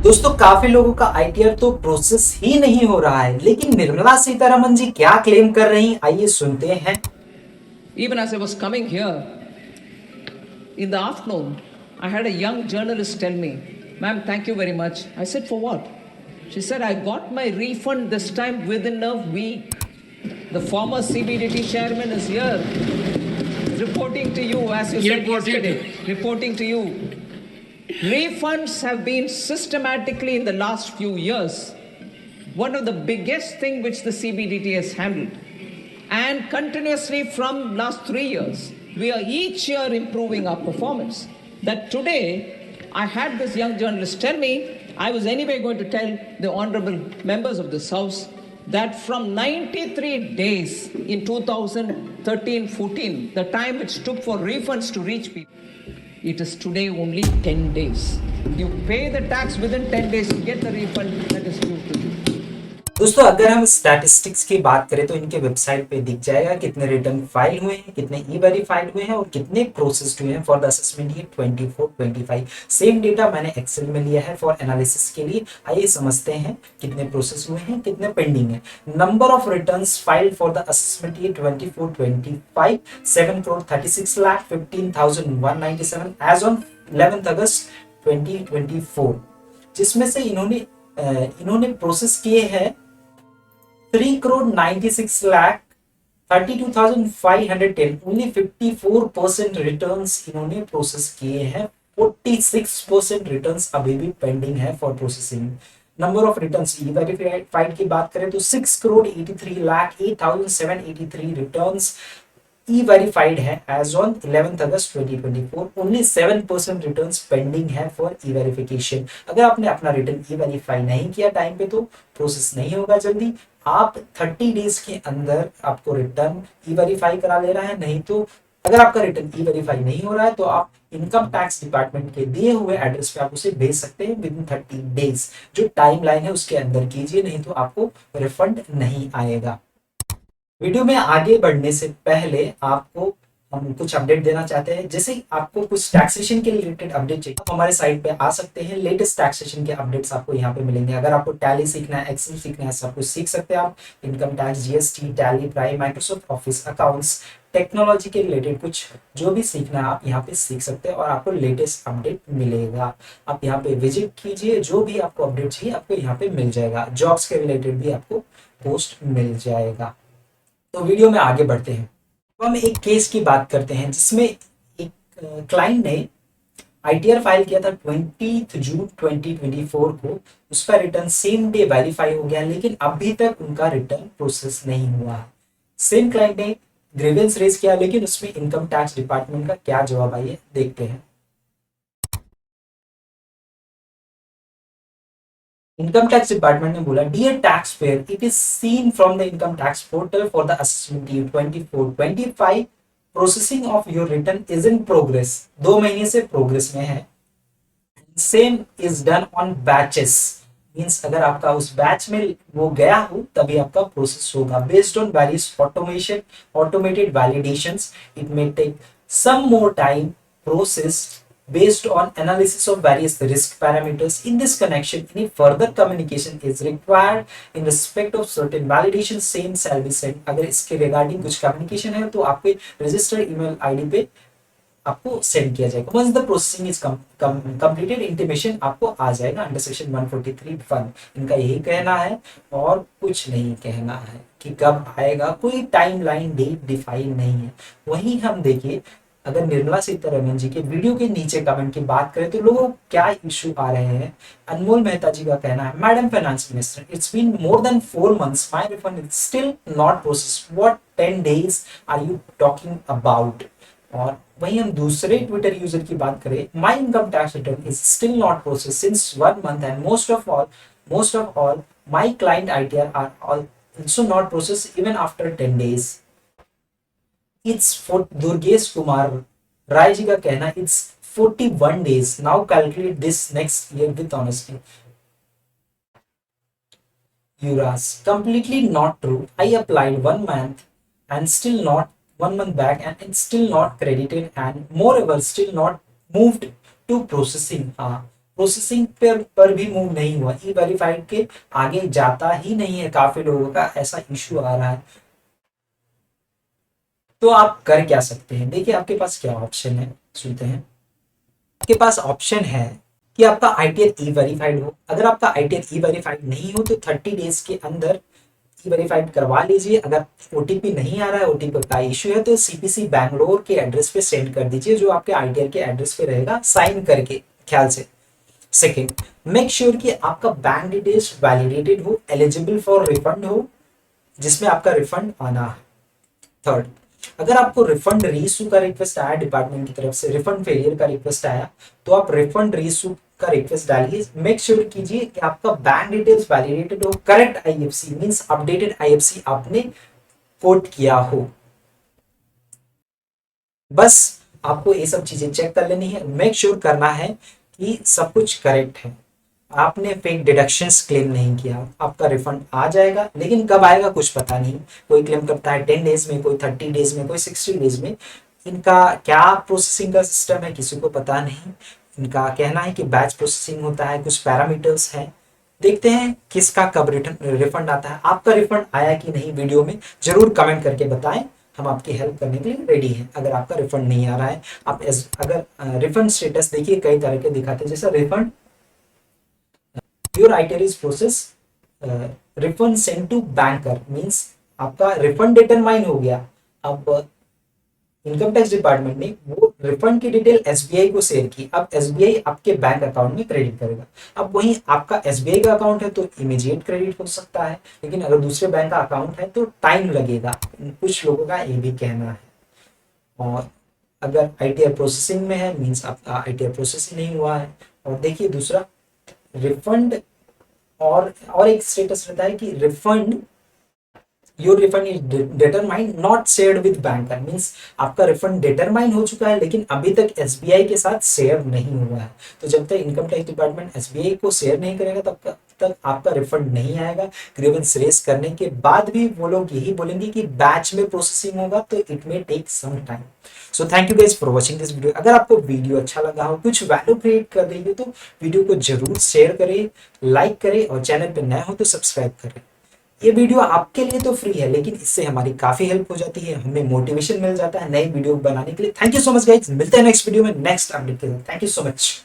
दोस्तों काफी लोगों का आईटीआर तो प्रोसेस ही नहीं हो रहा है, लेकिन निर्मला सीतारमण जी क्या क्लेम कर रही, आइए सुनते हैं। Even as I was coming here in the afternoon, I had a young journalist tell me, "Ma'am, thank you very much." I said, "For what?" She said, "I got my refund this time within a week." The former CBDT chairman is here reporting to you, as you said yesterday, reporting to you. Refunds have been systematically in the last few years one of the biggest thing which the CBDT has handled. And continuously from last 3 years, we are each year improving our performance. That today, I had this young journalist tell me, I was anyway going to tell the honorable members of this house that from 93 days in 2013-14, the time which took for refunds to reach people, it is today only 10 days. You pay the tax within 10 days, you get the refund that is due to you. दोस्तों अगर हम statistics की बात करें तो इनके website पे दिख जाएगा कितने रिटर्न फाइल हुए हैं, कितने ई वेरीफाइड हुए हैं और कितने प्रोसेस्ड हुए हैं for the assessment year 24-25। Same data मैंने एक्सेल में लिया है फॉर एनालिसिस के लिए। आइए समझते हैं कितने प्रोसेस हुए हैं, कितने पेंडिंग है। Number of returns filed for the assessment year 24-25 7,36,15,197 as on 11 August 2024, जिसमें से इन्होंने प्रोसेस किए हैं 3,96,32,510। ओनली 54% रिटर्न्स इन्होंने प्रोसेस किए हैं। 46% रिटर्न्स अभी भी पेंडिंग है for processing. Number of returns e verified की बात करें तो 6,83,08,783 रिटर्न्स ई वेरीफाइड है as on 11 August 2024। Only 7% returns pending है फॉर ई वेरिफिकेशन। अगर आपने अपना रिटर्न ई वेरीफाई नहीं किया टाइम पे तो प्रोसेस नहीं होगा जल्दी। आप 30 डेज के अंदर आपको रिटर्न ई वेरीफाई करा ले रहा है, नहीं तो अगर आपका रिटर्न ई वेरीफाई नहीं हो रहा है तो आप इनकम टैक्स डिपार्टमेंट के दिए हुए एड्रेस पे आप उसे भेज सकते हैं विद इन 30 डेज। जो टाइम लाइन है उसके अंदर कीजिए, नहीं तो आपको रिफंड नहीं आएगा। वीडियो में आगे बढ़ने से पहले आपको हम कुछ अपडेट देना चाहते हैं। जैसे आपको कुछ टैक्सेशन के रिलेटेड अपडेट चाहिए तो हमारे साइट पे आ सकते हैं। लेटेस्ट टैक्सेशन के अपडेट्स आपको यहाँ पे मिलेंगे। अगर आपको टैली सीखना है, एक्सेल सीखना है, सब कुछ सीख सकते हैं आप। Income tax, GST, tally, prime, Microsoft office, accounts, technology के रिलेटेड कुछ जो भी सीखना है आप यहाँ पे सीख सकते हैं और आपको लेटेस्ट अपडेट मिलेगा। आप यहाँ पे विजिट कीजिए, जो भी आपको अपडेट चाहिए आपको यहाँ पे मिल जाएगा। जॉब्स के रिलेटेड भी आपको पोस्ट मिल जाएगा। तो वीडियो में आगे बढ़ते हैं। तो हम एक केस की बात करते हैं जिसमें एक क्लाइंट ने आईटीआर फाइल किया था 20 जून 2024 को। उसका रिटर्न सेम डे वेरीफाई हो गया, लेकिन अभी तक उनका रिटर्न प्रोसेस नहीं हुआ। सेम क्लाइंट ने ग्रीवेंस रेज किया, लेकिन उसमें इनकम टैक्स डिपार्टमेंट का क्या जवाब आइए देखते हैं। इनकम टैक्स डिपार्टमेंट ने बोला, dear tax payer, it is seen from the income tax portal for the assessment year 24-25 processing of your return is in progress. 2 महीने से प्रोग्रेस में है। Same is done on batches, means अगर आपका उस batch में वो गया हो तभी आपका प्रोसेस होगा। Based on various automated validations, it may take some more time process based on analysis of various risk parameters. In this connection, any further communication is required in respect of certain validation, same shall be sent. अगर इसके regarding कुछ communication है तो आपके registered email ID पे आपको send किया जाएगा। Once the processing is completed, intimation आपको आ जाएगा अंडर सेक्शन 143(1). इनका यही कहना है और कुछ नहीं कहना है कि कब आएगा। कोई टाइम लाइन डेट डिफाइन नहीं है। वहीं हम देखिए, अगर निर्मला सीतारमण जी के वीडियो के नीचे कमेंट की बात करें तो लोगों को क्या इश्यू आ रहे हैं। अनमोल मेहता जी का कहना है, madam finance minister, it's been more than 4 months, my refund is still not processed, what 10 days are you talking about. और वहीं हम दूसरे ट्विटर यूजर की बात करें, my income tax return is still not processed since 1 month and most of all my client ITR are also not processed even after 10 days. It's for Durgesh Kumar Rai ji का कहना, it's 41 days. Now calculate this next year with honesty. Yuras, completely not true. I applied 1 month and still not 1 month back and it's still not credited and moreover still not moved to processing. हाँ, processing पर भी move नहीं हुआ, e verified के आगे जाता ही नहीं है, काफी लोगों का ऐसा इशू आ रहा है। तो आप कर क्या सकते हैं, देखिए आपके पास क्या ऑप्शन है, सुनते हैं। आपके पास ऑप्शन है कि आपका आईटीआर ई वेरीफाइड हो। अगर आपका आईटीआर ई वेरीफाइड नहीं हो तो 30 डेज के अंदर ई वेरीफाइड करवा लीजिए। अगर ओटीपी नहीं आ रहा है, ओटीपी का इशू है, तो सीपीसी बैंगलोर के एड्रेस पे सेंड कर दीजिए, जो आपके आईटीआर के एड्रेस पे रहेगा, साइन करके ख्याल से। सेकेंड, मेक श्योर कि आपका बैंक डिटेल्स वैलिडेटेड हो, एलिजिबल फॉर रिफंड हो, जिसमें आपका रिफंड आना है। थर्ड, अगर आपको रिफंड रीइशू का रिक्वेस्ट आया डिपार्टमेंट की तरफ से, रिफंड फेलियर का रिक्वेस्ट आया, तो आप रिफंड रीइशू का रिक्वेस्ट डालिए। मेक श्योर कीजिए कि आपका बैंक डिटेल्स वैलिडेटेड हो, correct IFC means updated IFC आपने कोड किया हो। बस आपको ये सब चीजें चेक कर लेनी है। मेक श्योर करना है कि सब कुछ करेक्ट है, आपने फेक डिडक्शंस क्लेम नहीं किया, आपका रिफंड आ जाएगा। लेकिन कब आएगा कुछ पता नहीं, कोई क्लेम करता है 10 डेज में, कोई 30 डेज में, कोई 60 डेज में। इनका क्या प्रोसेसिंग का सिस्टम है किसी को पता नहीं। इनका कहना है कि बैच प्रोसेसिंग होता है, कुछ पैरामीटर्स हैं। देखते हैं किसका कब रिटर्न रिफंड आता है। आपका रिफंड आया कि नहीं, वीडियो में जरूर कमेंट करके बताएं, हम आपकी हेल्प करने के लिए रेडी हैं। अगर आपका रिफंड नहीं आ रहा है, आप अगर रिफंड स्टेटस देखिए कई तरह के दिखाते हैं, जैसा refund your ITR is process, refund send to banker means आपका रिफंड डिटरमाइन हो गया। अब इनकम टैक्स डिपार्टमेंट ने वो रिफंड की डिटेल एसबीआई को शेयर की, अब एसबीआई आपके बैंक अकाउंट में क्रेडिट करेगा। अब वहीं आपका एसबीआई का अकाउंट है तो इमीडिएट क्रेडिट हो सकता है, लेकिन अगर दूसरे बैंक का अकाउंट है तो टाइम लगेगा, कुछ लोगों का ये भी कहना है। और अगर आईटीआर प्रोसेसिंग में है मींस आपका आईटीआर प्रोसेसिंग नहीं हुआ है। और देखिए दूसरा रिफंड, और एक स्टेटस रहता है कि refund your refund is determine not shared with banker means आपका रिफंड डिटरमाइन हो चुका है लेकिन अभी तक एसबीआई के साथ शेयर नहीं हुआ है। तो जब तक इनकम टैक्स डिपार्टमेंट एसबीआई को शेयर नहीं करेगा तब तक आपका रिफंड नहीं आएगा। ग्रीवेंस रेस करने के बाद भी वो लोग यही बोलेंगे कि बैच में प्रोसेसिंग होगा, तो it may take some time. So thank you guys for watching this video. अगर आपको वीडियो अच्छा लगा हो, कुछ वैल्यू क्रिएट कर रही हो, तो वीडियो को जरूर शेयर करें, लाइक करें, और चैनल पर नए हो तो सब्सक्राइब करें। ये वीडियो आपके लिए तो फ्री है, लेकिन इससे हमारी काफी हेल्प हो जाती है, हमें मोटिवेशन मिल जाता है नई वीडियो बनाने के लिए। Thank you so much guys, मिलते हैं नेक्स्ट वीडियो में नेक्स्ट अपडेट के साथ। Thank you so much.